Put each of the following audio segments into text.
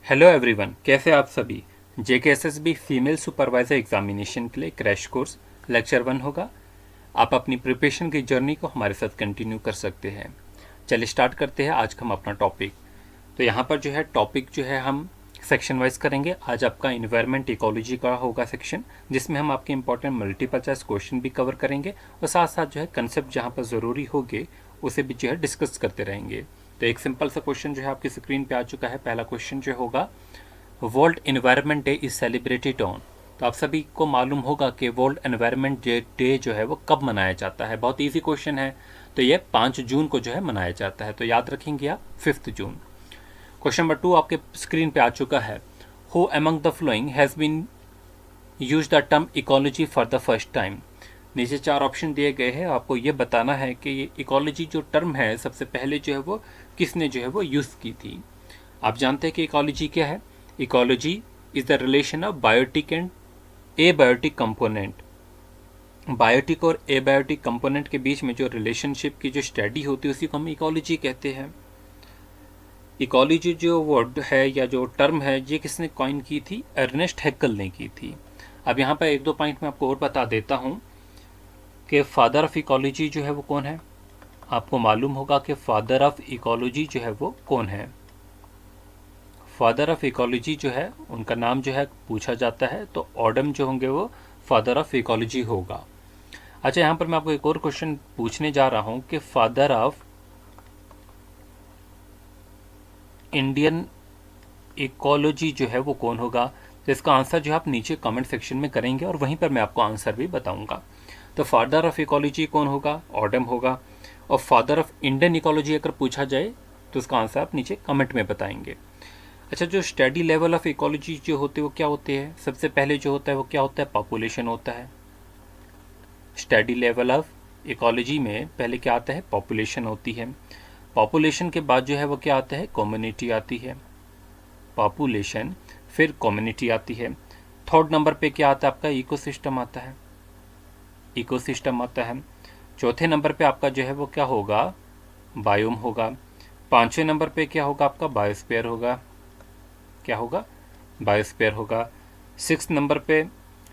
Hello everyone, कैसे आप सभी। जेकेएसएसबी फीमेल सुपरवाइजर एग्जामिनेशन के लिए क्रैश कोर्स लेक्चर 1 होगा। आप अपनी प्रिपरेशन की जर्नी को हमारे साथ कंटिन्यू कर सकते हैं। चलिए स्टार्ट करते हैं आज का हम अपना टॉपिक। तो यहाँ पर जो है टॉपिक जो है हम सेक्शन वाइज करेंगे। आज आपका इन्वायरमेंट इकोलॉजी का होगा सेक्शन, जिसमें हम आपके इंपॉर्टेंट मल्टीपल चॉइस क्वेश्चन भी कवर करेंगे और साथ साथ जो है कंसेप्ट जहाँ पर ज़रूरी होंगे उसे भी जो है डिस्कस करते रहेंगे। तो एक सिंपल सा क्वेश्चन जो है आपकी स्क्रीन पे आ चुका है। पहला क्वेश्चन जो होगा, world environment day is celebrated on. तो आप सभी को मालूम होगा कि वर्ल्ड एनवायरनमेंट डे जो है वो कब मनाया जाता है। बहुत इजी क्वेश्चन है। तो ये 5 जून को जो है मनाया जाता है, तो याद रखेंगे आप 5 जून। क्वेश्चन नंबर 2 आपके स्क्रीन पे आ चुका है। Who among the following has been use the term ecology for the first time. नीचे 4 ऑप्शन दिए गए हैं, आपको ये बताना है कि ये इकोलॉजी जो टर्म है सबसे पहले जो है वो किसने जो है वो यूज़ की थी। आप जानते हैं कि इकोलॉजी क्या है। Ecology is the relation of biotic and abiotic component. Biotic और एबायोटिक कंपोनेंट के बीच में जो रिलेशनशिप की जो स्टडी होती है उसी को हम इकोलॉजी कहते हैं। इकोलॉजी जो वर्ड है या जो टर्म है ये किसने कॉइन की थी? अर्नेस्ट हैक्कल ने की थी। अब यहाँ पर एक दो पॉइंट मैं आपको और बता देता हूँ कि फादर ऑफ इकोलॉजी जो है वो कौन है। आपको मालूम होगा कि फादर ऑफ इकोलॉजी जो है वो कौन है। फादर ऑफ इकोलॉजी जो है उनका नाम जो है पूछा जाता है तो ऑडम जो होंगे वो फादर ऑफ इकोलॉजी होगा। अच्छा, यहाँ पर मैं आपको एक और क्वेश्चन पूछने जा रहा हूँ कि फादर ऑफ इंडियन इकोलॉजी जो है वो कौन होगा। तो इसका आंसर जो आप नीचे कमेंट सेक्शन में करेंगे और वहीं पर मैं आपको आंसर भी बताऊंगा। तो फादर ऑफ इकोलॉजी कौन होगा? ऑडम होगा। और फादर ऑफ इंडियन इकोलॉजी अगर पूछा जाए तो उसका आंसर आप नीचे कमेंट में बताएंगे। अच्छा, जो स्टडी लेवल ऑफ इकोलॉजी जो होते हैं वो क्या होते हैं? सबसे पहले जो होता है वो क्या होता है? पॉपुलेशन होता है। स्टडी लेवल ऑफ इकोलॉजी में पहले क्या आता है? पॉपुलेशन होती है। पॉपुलेशन के बाद जो है वो क्या आता है? कम्युनिटी आती है। पॉपुलेशन फिर कम्युनिटी आती है। थर्ड नंबर पे क्या आता है? आपका इकोसिस्टम आता है। इकोसिस्टम आता है। चौथे नंबर पे आपका जो है वो क्या होगा? बायोम होगा। पांचवें नंबर पे क्या होगा? आपका बायोस्फीयर होगा। क्या होगा? बायोस्फीयर होगा। 6 नंबर पे,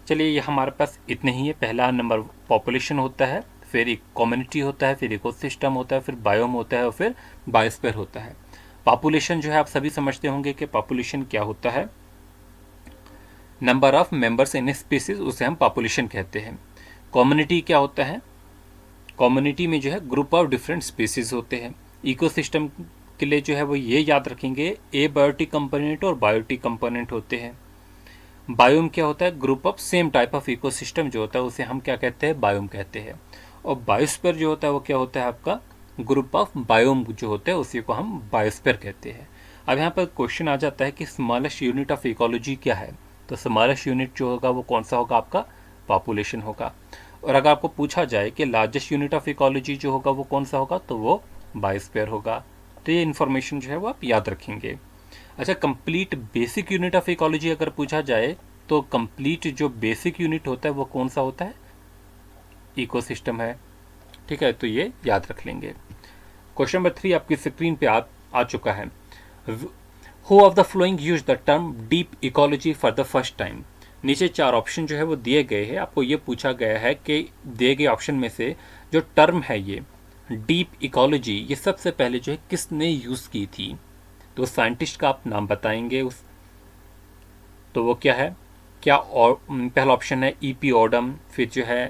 चलिए ये हमारे पास इतने ही है। पहला नंबर पॉपुलेशन होता है, फिर एक कम्युनिटी होता है, फिर इकोसिस्टम होता है, फिर बायोम होता है और फिर बायोस्फीयर होता है। पॉपुलेशन जो है आप सभी समझते होंगे कि पॉपुलेशन क्या होता है। Number of members in species, उसे हम पॉपुलेशन कहते हैं। कम्युनिटी क्या होता है? कम्युनिटी में जो है ग्रुप ऑफ डिफरेंट स्पीसीज होते हैं। इकोसिस्टम के लिए जो है वो ये याद रखेंगे एबायोटिक कंपोनेंट और बायोटिक कंपोनेंट होते हैं। बायोम क्या होता है? Group of same type of ecosystem जो होता है उसे हम क्या कहते हैं? बायोम कहते हैं। और बायोस्फीयर जो होता है वो क्या होता है? आपका ग्रुप ऑफ बायोम जो होता है उसी को हम बायोस्फीयर कहते हैं। अब यहाँ पर क्वेश्चन आ जाता है कि स्मॉलेस्ट यूनिट ऑफ इकोलॉजी क्या है। तो स्मॉलेस्ट यूनिट जो होगा वो कौन सा होगा? आपका पॉपुलेशन होगा। और अगर आपको पूछा जाए कि लार्जेस्ट यूनिट ऑफ इकोलॉजी जो होगा वो कौन सा होगा, तो वो बायोस्फीयर होगा। तो ये इन्फॉर्मेशन जो है वो आप याद रखेंगे। अच्छा, complete basic unit of ecology अगर पूछा जाए तो कंप्लीट जो बेसिक यूनिट होता है वो कौन सा होता है? इकोसिस्टम है। ठीक है, तो ये याद रख लेंगे। क्वेश्चन नंबर 3 आपकी स्क्रीन पे आ चुका है। Who of the flowing use the term deep ecology for the first time. नीचे 4 ऑप्शन जो है वो दिए गए हैं। आपको ये पूछा गया है कि दिए गए ऑप्शन में से जो टर्म है ये डीप इकोलॉजी, ये सबसे पहले जो है किसने यूज की थी। तो साइंटिस्ट का आप नाम बताएंगे उस, तो वो क्या है? क्या और पहला ऑप्शन है ईपी ऑडम, फिर जो है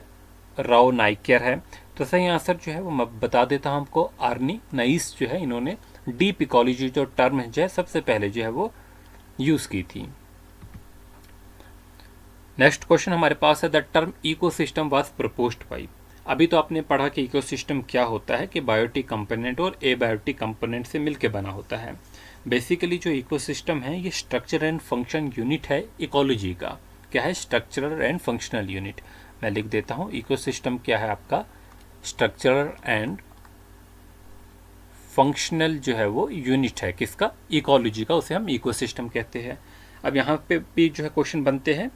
राव नाइकर है। तो सही आंसर जो है वो मैं बता देता हूँ आपको, आर्नी नाइस जो है इन्होंने डीप इकोलॉजी जो टर्म है जो है सबसे पहले जो है वो यूज की थी। नेक्स्ट क्वेश्चन हमारे पास है, the term ecosystem was proposed by. अभी तो आपने पढ़ा कि इकोसिस्टम क्या होता है, कि बायोटिक कंपोनेंट और एबायोटिक कंपोनेंट से मिलकर बना होता है। बेसिकली जो इकोसिस्टम है ये स्ट्रक्चर एंड फंक्शन यूनिट है इकोलॉजी का। क्या है? Structural and functional unit. मैं लिख देता हूँ, इकोसिस्टम क्या है आपका? स्ट्रक्चरल एंड फंक्शनल जो है वो यूनिट है किसका? इकोलॉजी का, उसे हम इकोसिस्टम कहते हैं। अब यहाँ पे भी जो है क्वेश्चन बनते हैं,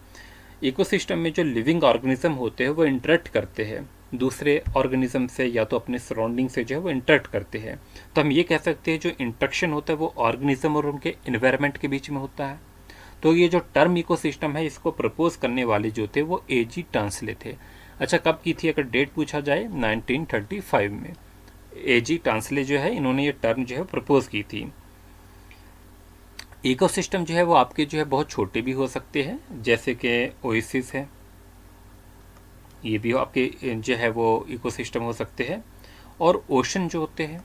इकोसिस्टम में जो लिविंग ऑर्गेनिज्म होते हैं वो इंटरेक्ट करते हैं। दूसरे ऑर्गेनिज्म से या तो अपने सराउंडिंग से जो है वो इंटरेक्ट करते हैं। तो हम ये कह सकते हैं जो इंटरेक्शन होता है वो ऑर्गेनिज्म और उनके इन्वायरमेंट के बीच में होता है। तो ये जो टर्म इकोसिस्टम है इसको प्रपोज करने वाले जो थे वो एजी टांसले थे। अच्छा, कब की थी अगर डेट पूछा जाए, 1935 में एजी टांसले जो है इन्होंने ये टर्म जो है प्रपोज की थी। इकोसिस्टम जो है वो आपके जो है बहुत छोटे भी हो सकते हैं, जैसे कि ओएसिस है, ये भी आपके जो है वो इकोसिस्टम हो सकते हैं। और ओशन जो होते हैं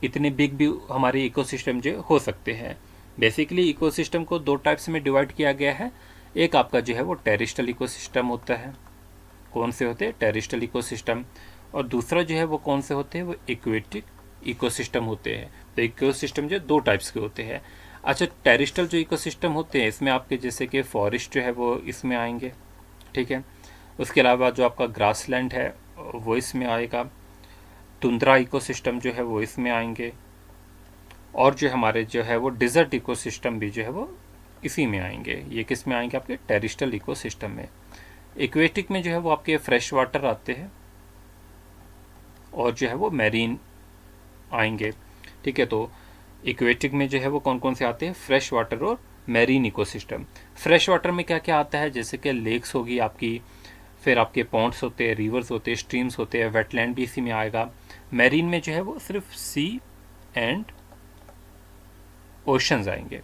इतने बिग भी हमारे इकोसिस्टम जो हो सकते हैं। बेसिकली इकोसिस्टम को दो टाइप्स में डिवाइड किया गया है। एक आपका जो है वो टेरेस्ट्रियल इकोसिस्टम होता है। कौन से होते हैं? Terrestrial ecosystem. और दूसरा जो है वो कौन से होते हैं? वो एक्वेटिक इकोसिस्टम होते हैं। तो इकोसिस्टम जो दो टाइप्स के होते हैं। अच्छा, टेरेस्ट्रियल जो इकोसिस्टम होते हैं इसमें आपके जैसे कि फॉरेस्ट जो है वो इसमें आएंगे, ठीक है। उसके अलावा जो आपका ग्रासलैंड है वो इसमें आएगा, टुंड्रा इकोसिस्टम जो है वो इसमें आएंगे, और जो हमारे जो है वो डिज़र्ट इकोसिस्टम भी जो है वो इसी में आएंगे। ये किस में आएंगे? आपके टेरेस्ट्रियल इकोसिस्टम में। एक्वेटिक में जो है वो आपके फ्रेश वाटर आते हैं और जो है वो मैरीन आएंगे, ठीक है। तो एक्वेटिक में जो है वो कौन कौन से आते हैं? फ्रेश वाटर और मैरीन इकोसिस्टम। फ्रेश वाटर में क्या क्या आता है? जैसे कि लेक्स होगी आपकी, फिर आपके पॉन्ड्स होते हैं, रिवर्स होते हैं, स्ट्रीम्स होते हैं, वेटलैंड भी इसी में आएगा। मैरीन में जो है वो सिर्फ सी एंड ओशंस आएंगे।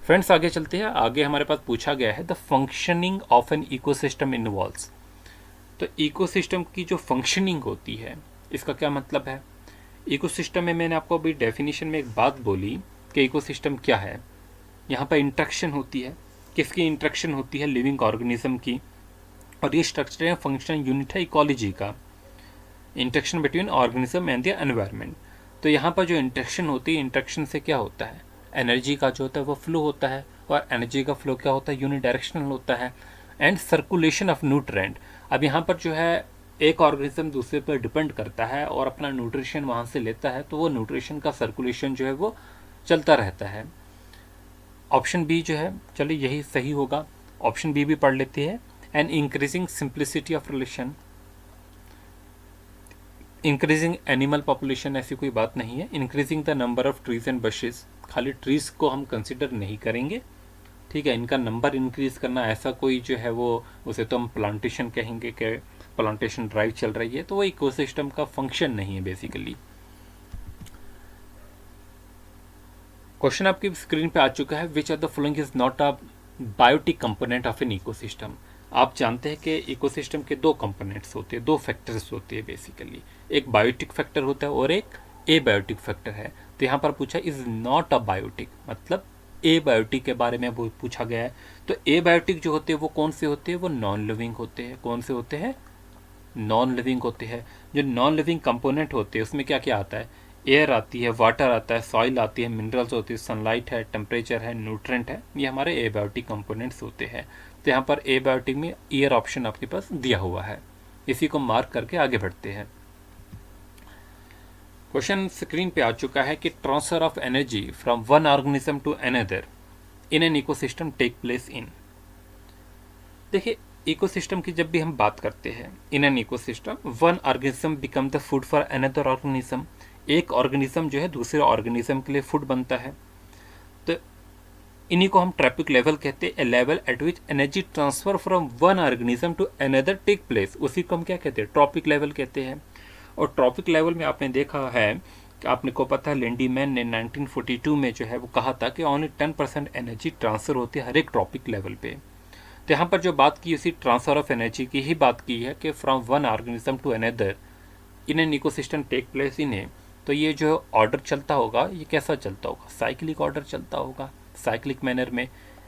फ्रेंड्स आगे चलते हैं। आगे हमारे पास पूछा गया है the functioning of an ecosystem involves. तो इकोसिस्टम की जो फंक्शनिंग होती है इसका क्या मतलब है? इकोसिस्टम में मैंने आपको अभी डेफिनेशन में एक बात बोली कि इकोसिस्टम क्या है। यहाँ पर इंट्रैक्शन होती है। किसकी इंट्रैक्शन होती है? लिविंग ऑर्गेनिज्म की। और ये स्ट्रक्चर है फंक्शनल यूनिट है इकोलॉजी का, interaction between organism and the environment. तो यहाँ पर जो इंट्रैक्शन होती है, इंट्रैक्शन से क्या होता है? एनर्जी का जो होता है वो फ्लो होता है, और एनर्जी का फ्लो क्या होता है? यूनिडायरेक्शनल होता है। And circulation of nutrient. अब यहाँ पर जो है एक ऑर्गेनिज्म दूसरे पर डिपेंड करता है और अपना न्यूट्रिशन वहाँ से लेता है, तो वो न्यूट्रिशन का सर्कुलेशन जो है वो चलता रहता है। ऑप्शन बी जो है, चलिए यही सही होगा, ऑप्शन बी भी पढ़ लेते हैं। And increasing simplicity of relation, increasing animal population ऐसी कोई बात नहीं है। Increasing the number of trees and buses, खाली ट्रीज को हम कंसिडर नहीं करेंगे, ठीक है। इनका नंबर इंक्रीज करना ऐसा कोई जो है वो, उसे तो हम प्लांटेशन कहेंगे कि प्लांटेशन ड्राइव चल रही है, तो वो इकोसिस्टम का फंक्शन नहीं है बेसिकली। क्वेश्चन आपकी स्क्रीन पे आ चुका है, which of the following is not a biotic component of an ecosystem. आप जानते हैं कि इकोसिस्टम के दो कंपोनेंट्स होते हैं, दो फैक्टर्स होते हैं बेसिकली, एक बायोटिक फैक्टर होता है और एक एबायोटिक फैक्टर है। तो यहाँ पर पूछा इज नॉट अ बायोटिक, मतलब एबायोटिक के बारे में पूछा गया है। तो एबायोटिक जो होते हैं वो कौन से होते हैं? वो नॉन लिविंग होते हैं। कौन से होते हैं? नॉन लिविंग होते हैं। जो नॉन लिविंग कंपोनेंट होते हैं उसमें क्या क्या आता है? एयर आती है, वाटर आता है, सॉइल आती है, मिनरल्स होती है, सनलाइट है, टेम्परेचर है, न्यूट्रेंट है, ये हमारे एबायोटिक कंपोनेंट्स होते हैं। तो यहाँ पर एबायोटिक में एयर ऑप्शन आपके पास दिया हुआ है, इसी को मार्क करके आगे बढ़ते हैं। क्वेश्चन स्क्रीन पे आ चुका है कि transfer of energy from one organism to another in an ecosystem take place in. देखिए, इकोसिस्टम की जब भी हम बात करते हैं, in an ecosystem one organism become the food for another organism. एक ऑर्गेनिज्म जो है दूसरे ऑर्गेनिज्म के लिए फूड बनता है। तो इन्हीं को हम ट्रॉपिक लेवल कहते हैं, a level at which energy transfer from one organism to another take place, उसी को हम क्या कहते हैं? ट्रॉपिक लेवल कहते हैं। और ट्रॉपिक लेवल में आपने देखा है कि आपने को पता है लिंडीमैन ने 1942 में जो है वो कहा था कि ओनली 10% एनर्जी ट्रांसफर होती है हर एक ट्रॉपिक लेवल पे। तो यहाँ पर जो बात की उसी ट्रांसफर ऑफ एनर्जी की ही बात की है कि from one organism to another in an ecosystem take place in a. तो ये जो ऑर्डर चलता होगा ये कैसा चलता होगा? साइक्लिक ऑर्डर चलता होगा। साइक्लिक मैनर में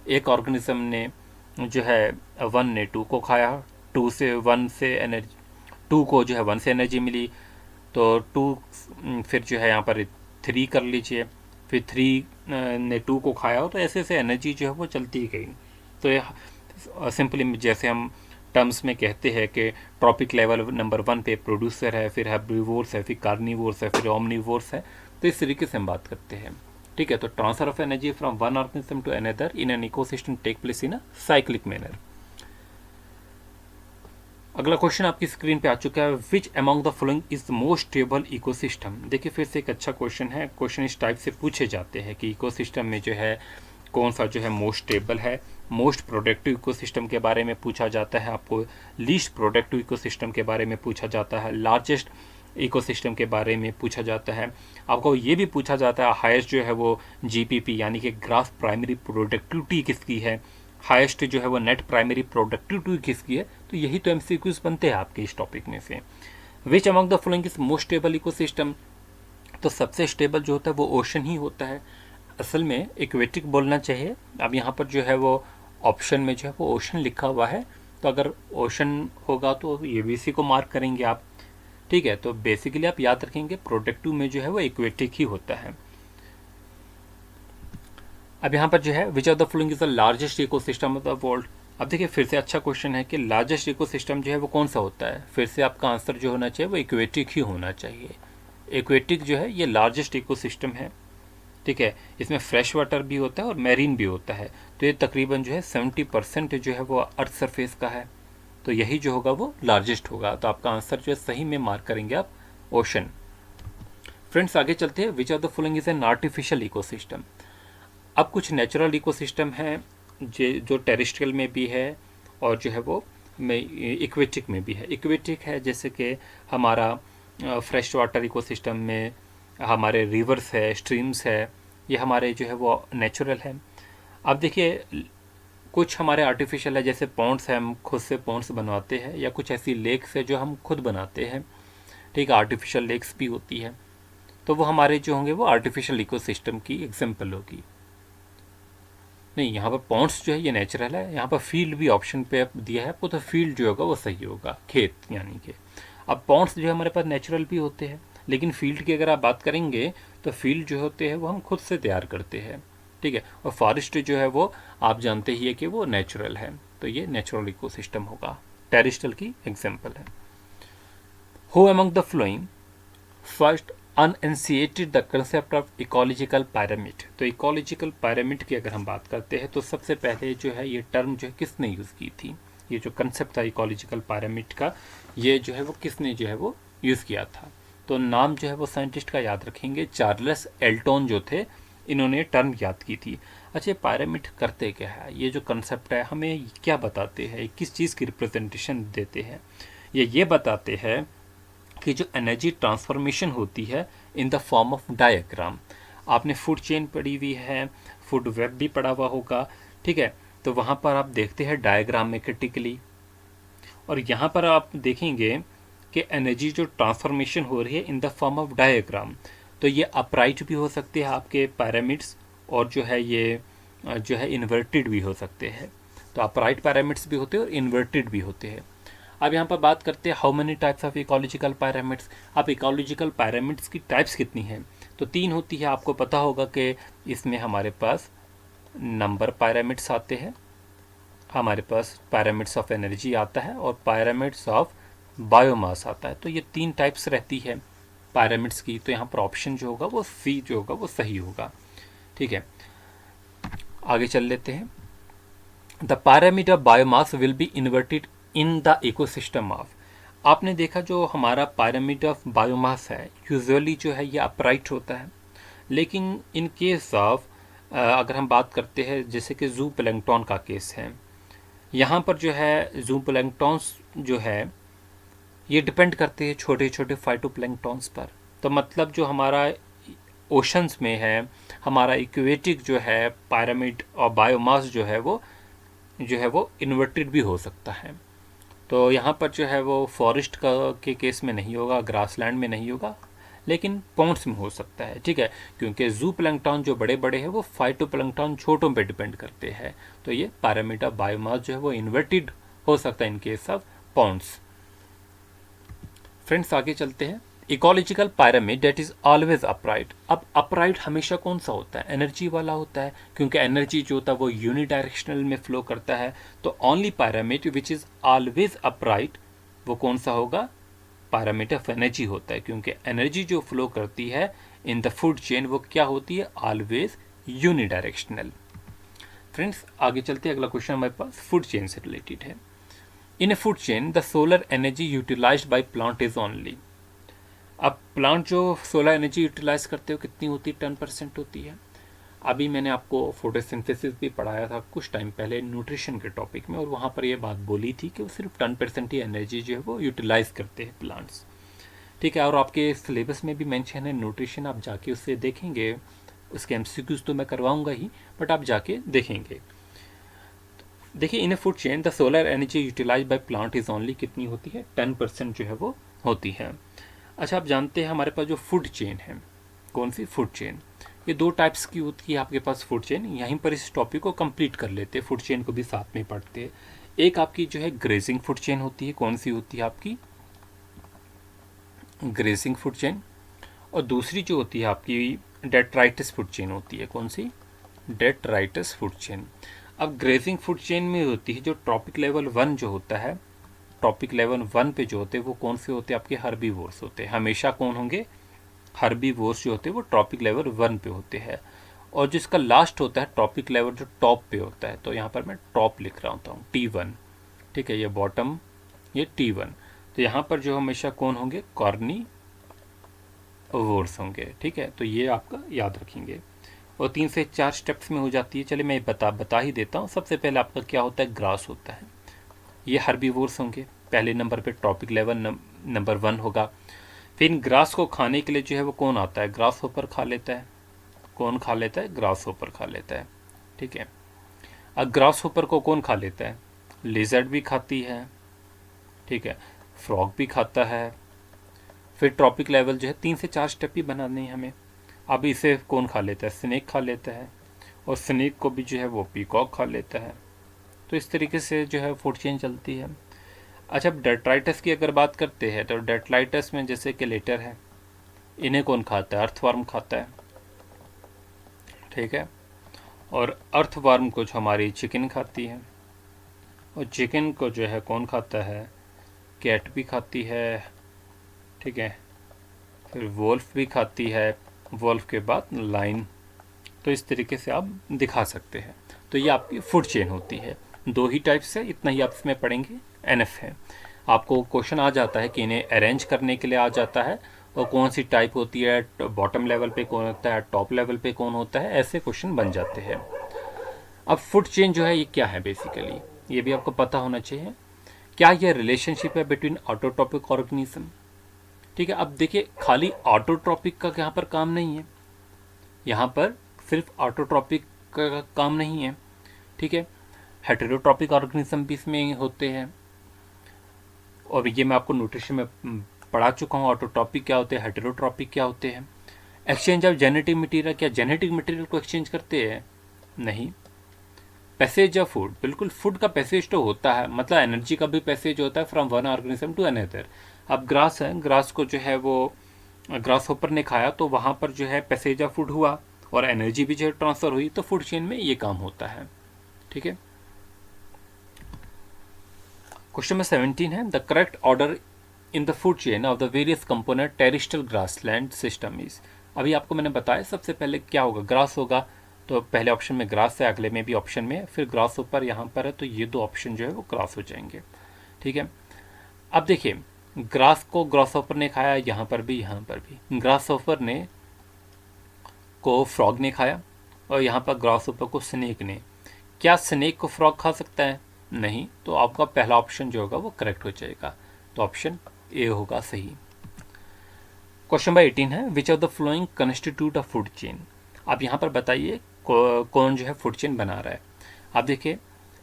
एक ऑर्गेनिज्म ने जो है 1 ने 2 को खाया, 2 से 1 से एनर्जी, 2 को जो है 1 से एनर्जी मिली, तो 2 फिर जो है यहाँ पर 3 कर लीजिए, फिर 3 ने 2 को खाया हो, तो ऐसे ऐसे एनर्जी जो है वो चलती गई। तो ये सिंपली जैसे हम टर्म्स में कहते हैं कि ट्रॉपिक लेवल नंबर 1 पे प्रोड्यूसर है, फिर हर्बीवोर्स है, फिर कार्निवोर्स है, फिर ओमनीवोर्स है। तो इस तरीके से हम बात करते हैं, ठीक है। तो transfer of energy from one organism to another in an ecosystem take place in a cyclic manner. अगला क्वेश्चन आपकी स्क्रीन पे आ चुका है, which among the following is the most stable ecosystem. देखिए फिर से एक अच्छा क्वेश्चन है। क्वेश्चन इस टाइप से पूछे जाते हैं कि इकोसिस्टम में जो है कौन सा जो है मोस्ट स्टेबल है। मोस्ट प्रोडक्टिव इकोसिस्टम के बारे में पूछा जाता है आपको, लीस्ट प्रोडक्टिव इकोसिस्टम के बारे में पूछा जाता है, लार्जेस्ट इकोसिस्टम के बारे में पूछा जाता है। आपको ये भी पूछा जाता है हाईएस्ट जो है वो जीपीपी यानी कि ग्रॉस प्राइमरी प्रोडक्टिविटी किसकी है, हाईएस्ट जो है वो नेट प्राइमरी प्रोडक्टिविटी किसकी है। तो यही तो एमसीक्यूज बनते हैं आपके इस टॉपिक में से। Which among the following is most stable ecosystem, तो सबसे स्टेबल जो होता है वो ओशन ही होता है। असल में इक्वेटिक बोलना चाहिए। अब यहाँ पर जो है वो ऑप्शन में जो है वो ओशन लिखा हुआ है, तो अगर ओशन होगा तो ये भी इसी को मार्क करेंगे आप। ठीक है, तो बेसिकली आप याद रखेंगे प्रोडक्टिव में जो है वो इक्वेटिक ही होता है। अब यहाँ पर जो है which of the following is the largest ecosystem of the world. अब देखिए फिर से अच्छा क्वेश्चन है कि लार्जेस्ट इकोसिस्टम जो है वो कौन सा होता है। फिर से आपका आंसर जो होना चाहिए वो इक्वेटिक ही होना चाहिए। इक्वेटिक जो है ये लार्जेस्ट इकोसिस्टम है। ठीक है, इसमें फ्रेश वाटर भी होता है और मैरीन भी होता है। तो ये तकरीबन जो है 70% जो है वो अर्थ सरफेस का है। तो यही जो होगा वो लार्जेस्ट होगा। तो आपका आंसर जो है सही में मार्क करेंगे आप ओशन। फ्रेंड्स आगे चलते हैं, विच of the following is an artificial ecosystem. अब कुछ नेचुरल इकोसिस्टम है जो टेरेस्ट्रियल में भी है और जो है वो इक्वेटिक में भी है। इक्वेटिक है जैसे कि हमारा फ्रेश वाटर इकोसिस्टम में हमारे रिवर्स है, स्ट्रीम्स है, ये हमारे जो है वो नेचुरल है। अब देखिए कुछ हमारे आर्टिफिशियल है, जैसे पॉन्ड्स है, हम खुद से पॉन्ड्स बनवाते हैं, या कुछ ऐसी लेक्स है जो हम खुद बनाते हैं। ठीक है, आर्टिफिशियल लेक्स भी होती है। तो वो हमारे जो होंगे वो आर्टिफिशियल इकोसिस्टम की एग्जाम्पल होगी। नहीं, यहाँ पर पॉन्ड्स जो है ये नेचुरल है। यहाँ पर फील्ड भी ऑप्शन पे दिया है आपको, तो फील्ड जो होगा वो सही होगा, खेत यानी कि। अब पॉन्ड्स जो है हमारे पास नेचुरल भी होते हैं, लेकिन फील्ड की अगर आप बात करेंगे तो फील्ड जो होते हैं वो हम खुद से तैयार करते हैं। ठीक है, और फॉरेस्ट जो है वो आप जानते ही है कि वो नेचुरल है। तो ये नेचुरल इकोसिस्टम होगा, टेरेस्ट्रियल की एग्जाम्पल है। Who among the following first enunciated the concept of ecological pyramid. तो इकोलॉजिकल पायरामिड की अगर हम बात करते हैं तो सबसे पहले जो है ये टर्म जो है किसने यूज़ की थी, ये जो कंसेप्ट था इकोलॉजिकल पायरामिड का, ये जो है वो किसने जो है वो यूज़ किया था। तो नाम जो है वो साइंटिस्ट का याद रखेंगे, चार्ल्स एल्टन जो थे, इन्होंने टर्म याद की थी। अच्छा, पायरामिड करते क्या है, ये जो कंसेप्ट है हमें क्या बताते हैं, किस चीज़ की रिप्रेजेंटेशन देते हैं। ये बताते हैं कि जो एनर्जी ट्रांसफॉर्मेशन होती है in the form of diagram. आपने फूड चेन पढ़ी हुई है, फूड वेब भी पढ़ा हुआ होगा। ठीक है, तो वहाँ पर आप देखते हैं डायग्राम में क्रिटिकली, और यहाँ पर आप देखेंगे कि एनर्जी जो ट्रांसफॉर्मेशन हो रही है in the form of diagram. तो ये अपराइट भी हो सकते हैं आपके पैरामिड्स, और जो है ये जो है इन्वर्टेड भी हो सकते हैं। तो अपराइट पैरामिड्स भी होते हैं और इन्वर्टेड भी होते हैं। अब यहाँ पर बात करते हैं how many types of ecological pyramids. अब इकोलॉजिकल पैरामिड्स की टाइप्स कितनी हैं, तो 3 होती है। आपको पता होगा कि इसमें हमारे पास नंबर पैरामिड्स आते हैं, हमारे पास पैरामिड्स ऑफ एनर्जी आता है, और पैरामिड्स ऑफ बायोमास आता है। तो ये 3 टाइप्स रहती है पैरामिड्स की। तो यहाँ पर ऑप्शन जो होगा वो सी जो होगा वो सही होगा। ठीक है, आगे चल लेते हैं। The pyramid of biomass will be inverted in the ecosystem of. आपने देखा जो हमारा पैरामिड ऑफ बायोमास है यूजुअली जो है ये अपराइट होता है, लेकिन इन केस ऑफ अगर हम बात करते हैं जैसे कि जू प्लैंक्टन का केस है, यहाँ पर जो है जू प्लैंक्टन्स जो है ये डिपेंड करते हैं छोटे छोटे फाइटोप्लैंक्टन्स पर। तो मतलब जो हमारा ओशंस में है, हमारा इक्वेटिक जो है पैरामिड और बायोमास जो है वो इन्वर्टेड भी हो सकता है। तो यहाँ पर जो है वो फॉरेस्ट के केस में नहीं होगा, ग्रासलैंड में नहीं होगा, लेकिन पॉन्ड्स में हो सकता है। ठीक है, क्योंकि जू प्लैंक्टन जो बड़े बड़े हैं वो फाइटोप्लैंक्टन छोटों पे डिपेंड करते हैं। तो ये पैरामिड ऑफ बायोमास जो है वो इन्वर्टेड हो सकता है in case of ponds. Friends आगे चलते हैं। Ecological pyramid that is always upright. अब अपराइट हमेशा कौन सा होता है, एनर्जी वाला होता है, क्योंकि एनर्जी जो होता है वो यूनिडायरेक्शनल में फ्लो करता है। तो only pyramid which is always upright वो कौन सा होगा, पैरामिड ऑफ एनर्जी होता है, क्योंकि एनर्जी जो फ्लो करती है इन द फूड चेन वो क्या होती है, ऑलवेज यूनिडायरेक्शनल। फ्रेंड्स आगे चलते हैं, अगला क्वेश्चन हमारे पास फूड चेन से रिलेटेड है। In a food chain the solar energy utilized by plant is only. अब प्लांट जो सोलर एनर्जी यूटिलाइज करते हो कितनी होती है? 10% होती है। अभी मैंने आपको फोटोसिंथेसिस भी पढ़ाया था कुछ टाइम पहले न्यूट्रिशन के टॉपिक में, और वहाँ पर ये बात बोली थी कि वो सिर्फ 10% ही एनर्जी जो है वो यूटिलाइज करते हैं प्लांट्स। ठीक है, और आपके सिलेबस में भी मेंशन है न्यूट्रिशन, आप जाके उससे देखेंगे। उसके एमसीक्यूज तो मैं करवाऊंगा ही, बट आप जाके देखेंगे। देखिए, in a food chain the solar energy utilize by plant is only कितनी होती है? 10% जो है वो होती है। अच्छा, आप जानते हैं हमारे पास जो फूड चेन है, कौन सी फूड चेन? ये दो टाइप्स की होती है आपके पास फूड चेन। यहीं पर इस टॉपिक को कंप्लीट कर लेते हैं, फूड चेन को भी साथ में पढ़ते हैं। एक आपकी जो है ग्रेजिंग फूड चेन होती है, कौन सी होती है आपकी? Grazing food chain. और दूसरी जो होती है आपकी डेट्राइटिस फूड चेन होती है, कौन सी? डेट्राइटिस फूड चेन। अब ग्रेजिंग फूड चेन में होती है जो ट्रॉपिक लेवल 1 जो होता है, ट्रॉपिक लेवल 1 पे जो होते हैं वो कौन से होते हैं? आपके हर्बीवोर्स होते हैं। हमेशा कौन होंगे? हर्बीवोर्स जो होते हैं वो ट्रॉपिक लेवल 1 पे होते हैं। और जिसका लास्ट होता है ट्रॉपिक लेवल जो टॉप पे होता है, तो यहाँ पर मैं टॉप लिख रहा होता हूँ, T1। ठीक है, ये बॉटम, ये T1। तो यहाँ पर जो हमेशा कौन होंगे? कॉर्नी वोर्स होंगे। ठीक है, तो ये आपका याद रखेंगे। और 3 से 4 स्टेप्स में हो जाती है। चलिए मैं बता ही देता हूँ। सबसे पहले आपका क्या होता है? ग्रास होता है। ये हर्बीवोर्स होंगे। पहले नंबर पे ट्रॉपिक लेवल नंबर 1 होगा। फिर इन ग्रास को खाने के लिए जो है वो कौन आता है? ग्रास होपर खा लेता है। कौन खा लेता है? ग्रास होपर खा लेता है। ठीक है, अब ग्रास होपर को कौन खा लेता है? लिजर्ड भी खाती है। ठीक है, फ्रॉग भी खाता है। फिर ट्रॉपिक लेवल जो है 3 से 4 स्टेप ही बनाने हैं हमें। अब इसे कौन खा लेता है? स्नेक खा लेता है। और स्नेक को भी जो है वो पीकॉक खा लेता है। तो इस तरीके से जो है फूड चेन चलती है। अच्छा, अब डेट्राइटस की अगर बात करते हैं तो डेट्राइटस में जैसे कि लेटर है, इन्हें कौन खाता है? अर्थवर्म खाता है। ठीक है, और अर्थवर्म को जो हमारी चिकन खाती है, और चिकन को जो है कौन खाता है? कैट भी खाती है। ठीक है, फिर वोल्फ भी खाती है। वोल्फ के बाद लाइन। तो इस तरीके से आप दिखा सकते हैं। तो ये आपकी फूड चेन होती है। 2 ही टाइप से, इतना ही आप इसमें पढ़ेंगे, एनएफ है। आपको क्वेश्चन आ जाता है कि इन्हें अरेंज करने के लिए आ जाता है, और कौन सी टाइप होती है, बॉटम लेवल पे कौन होता है, टॉप लेवल पे कौन होता है, ऐसे क्वेश्चन बन जाते हैं। अब फूड चेन जो है ये क्या है बेसिकली, ये भी आपको पता होना चाहिए। क्या ये रिलेशनशिप है बिटवीन ऑटोट्रॉपिक ऑर्गेनिज्म? ठीक है, अब देखिए खाली ऑटोट्रॉपिक का यहाँ पर काम नहीं है, यहाँ पर सिर्फ ऑटोट्रॉपिक का काम नहीं है। ठीक है, हेटेरोट्रॉपिक ऑर्गेनिज्म भी इसमें होते हैं, और ये मैं आपको न्यूट्रिशन में पढ़ा चुका हूँ। ऑटोट्रॉपिक क्या होते हैं, हेटेरोट्रॉपिक क्या होते हैं। एक्सचेंज ऑफ जेनेटिक मटेरियल, क्या जेनेटिक मटेरियल को एक्सचेंज करते हैं? नहीं। पैसेज ऑफ फूड, बिल्कुल फूड का पैसेज तो होता है, मतलब एनर्जी का भी पैसेज होता है from one organism to another. अब ग्रास है, ग्रास को जो है वो ग्रास होपर ने खाया, तो वहाँ पर जो है पैसेज ऑफ फूड हुआ और एनर्जी भी जो है ट्रांसफर हुई। तो फूड चेन में ये काम होता है। ठीक है, क्वेश्चन नंबर 17 है, the correct order in the food chain of the various component terrestrial grassland system is. अभी आपको मैंने बताया सबसे पहले क्या होगा, ग्रास होगा, तो पहले ऑप्शन में ग्रास है, अगले में भी ऑप्शन में, फिर ग्रास ऊपर यहाँ पर है, तो ये 2 ऑप्शन जो है वो क्रॉस हो जाएंगे। ठीक है, अब देखिए ग्रास को ग्रास ऑफर ने खाया, यहाँ पर भी, यहाँ पर भी। ग्रास ऑफर ने को फ्रॉग ने खाया, और यहाँ पर ग्रास ऑफर को स्नेक ने। क्या स्नेक को फ्रॉग खा सकता है? नहीं। तो आपका पहला ऑप्शन जो होगा वो करेक्ट हो जाएगा, तो ऑप्शन ए होगा सही। क्वेश्चन नंबर 18 है, which of the flowing constitute of food chain. आप यहाँ पर बताइए कौन जो है फूड चेन बना रहा है। आप देखिए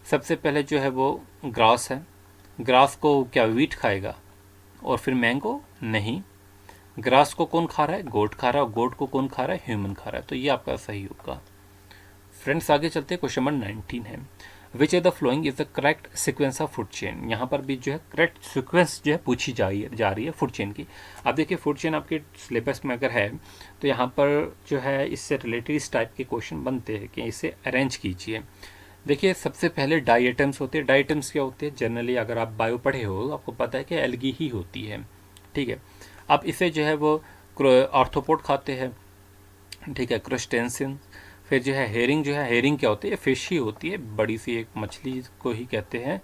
सबसे पहले जो है वो ग्रास है, ग्रास को क्या वीट खाएगा, और फिर मैंगो? नहीं। ग्रास को कौन खा रहा है? गोट खा रहा है, और गोट को कौन खा रहा है? ह्यूमन खा रहा है, तो ये आपका सही होगा। फ्रेंड्स आगे चलते हैं, क्वेश्चन नंबर 19 है, which of the following is the correct sequence of food chain. यहाँ पर भी जो है करेक्ट सिक्वेंस जो है पूछी जा रही है फूड चेन की। अब देखिए फूड चेन आपके सिलेबस में अगर है तो यहाँ पर जो है इससे रिलेटेड इस टाइप के क्वेश्चन बनते हैं कि इसे अरेंज कीजिए। देखिए सबसे पहले डाई आइटम्स होते हैं। डाई आइटम्स क्या होते हैं? जनरली अगर आप बायो पढ़े हो आपको पता है कि एल्गी ही होती है। ठीक है, अब इसे जो है वो आर्थ्रोपोड खाते हैं। ठीक है, क्रुस्टेंसियन। फिर जो है हेरिंग, जो है हेरिंग क्या होती है? फिश ही होती है, बड़ी सी एक मछली को ही कहते हैं।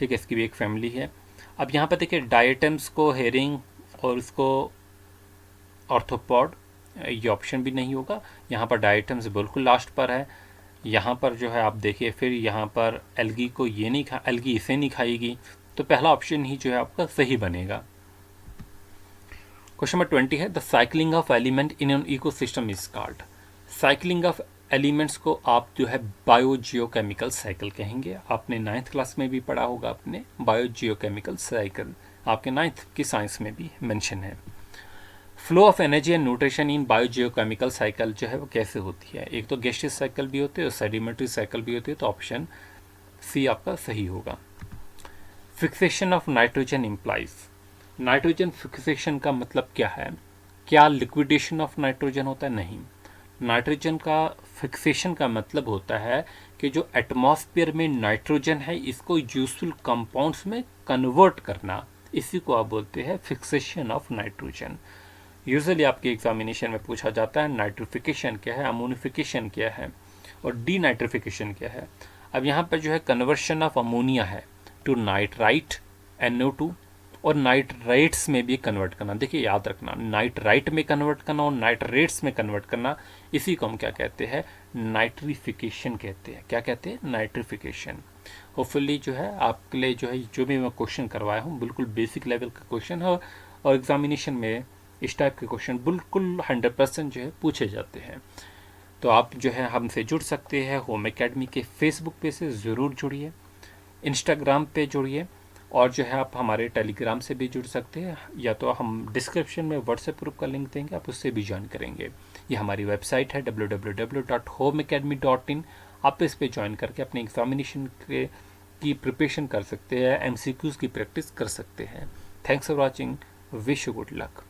ठीक है, इसकी भी एक फैमिली है। अब यहाँ पर देखिए डायटम्स को हेरिंग और इसको ऑर्थोपॉड, ये ऑप्शन भी नहीं होगा। यहाँ पर डायटम्स बिल्कुल लास्ट पर है। यहाँ पर जो है आप देखिए फिर यहाँ पर एल्गी को ये नहीं खा, एल्गी इसे नहीं खाएगी, तो पहला ऑप्शन ही जो है आपका सही बनेगा। क्वेश्चन नंबर 20 है the cycling of element in an ecosystem is called. Cycling of elements को आप जो है बायोजियोकेमिकल साइकिल कहेंगे। आपने 9th क्लास में भी पढ़ा होगा, आपने बायोजियोकेमिकल साइकिल आपके 9th की साइंस में भी मेंशन है। Flow of energy and nutrition in biogeochemical cycle जो है वो कैसे होती है? एक तो गैसियस साइकिल भी होती है और सेडिमेंट्री साइकिल भी होती है, तो ऑप्शन सी आपका सही होगा। Fixation of nitrogen implies, nitrogen fixation का मतलब क्या है? क्या लिक्विडेशन ऑफ नाइट्रोजन होता है? नहीं, नाइट्रोजन का फिक्सेशन का मतलब होता है कि जो एटमॉस्फेयर में नाइट्रोजन है इसको यूजफुल कंपाउंड्स में कन्वर्ट करना, इसी को आप बोलते हैं फिक्सेशन ऑफ नाइट्रोजन। यूजुअली आपके एग्जामिनेशन में पूछा जाता है नाइट्रिफिकेशन क्या है, अमोनिफिकेशन क्या है और डीनाइट्रिफिकेशन क्या है। अब यहाँ पर जो है कन्वर्शन ऑफ अमोनिया है टू नाइट्राइट NO2, और नाइट्रेट्स में भी कन्वर्ट करना। देखिए याद रखना, नाइट्राइट में कन्वर्ट करना और नाइट्रेट्स में कन्वर्ट करना, इसी को हम क्या कहते हैं? नाइट्रिफिकेशन कहते हैं। क्या कहते हैं? नाइट्रिफिकेशन। होपफुली जो है आपके लिए जो है जो भी मैं क्वेश्चन करवाया हूँ बिल्कुल बेसिक लेवल का क्वेश्चन है, और एग्जामिनेशन में इस टाइप के क्वेश्चन बिल्कुल 100% जो है पूछे जाते हैं। तो आप जो है हमसे जुड़ सकते हैं। होम एकेडमी के फेसबुक पे से ज़रूर जुड़िए, इंस्टाग्राम पे जुड़िए, और जो है आप हमारे टेलीग्राम से भी जुड़ सकते हैं, या तो हम डिस्क्रिप्शन में व्हाट्सएप ग्रुप का लिंक देंगे, आप उससे भी ज्वाइन करेंगे। ये हमारी वेबसाइट है www.homeacademy.in। आप इस पे ज्वाइन करके अपने एग्जामिनेशन की प्रिपरेशन कर सकते हैं, MCQs की प्रैक्टिस कर सकते हैं। Thanks for watching, wish you good luck.